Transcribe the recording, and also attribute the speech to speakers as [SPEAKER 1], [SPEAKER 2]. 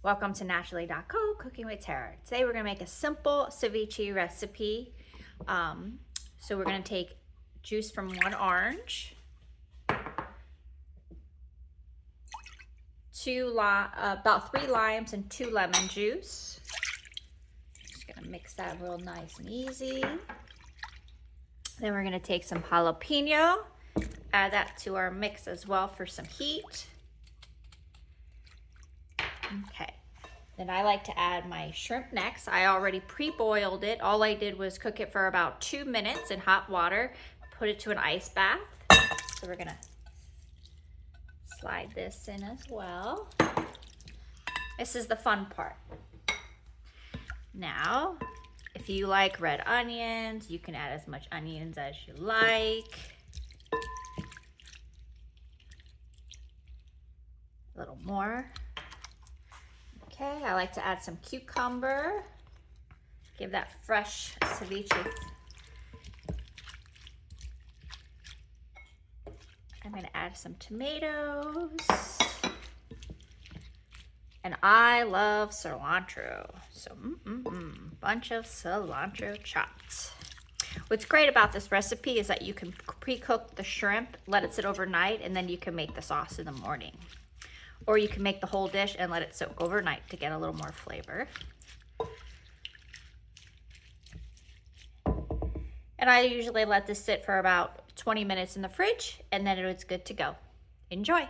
[SPEAKER 1] Welcome to Naturally.co, Cooking with Tara. Today we're going to make a simple ceviche recipe. So we're going to take juice from one orange, about 3 limes and 2 lemon juice. Just going to mix that real nice and easy. Then we're going to take some jalapeno, add that to our mix as well for some heat. Okay, then I like to add my shrimp next. I already pre-boiled it. All I did was cook it for about 2 minutes in hot water, put it to an ice bath. So we're gonna slide this in as well. This is the fun part. Now, if you like red onions, you can add as much onions as you like. A little more. Okay, I like to add some cucumber. Give that fresh ceviche. I'm gonna add some tomatoes. And I love cilantro. So, bunch of cilantro chopped. What's great about this recipe is that you can pre-cook the shrimp, let it sit overnight, and then you can make the sauce in the morning. Or you can make the whole dish and let it soak overnight to get a little more flavor. And I usually let this sit for about 20 minutes in the fridge, and then it's good to go. Enjoy.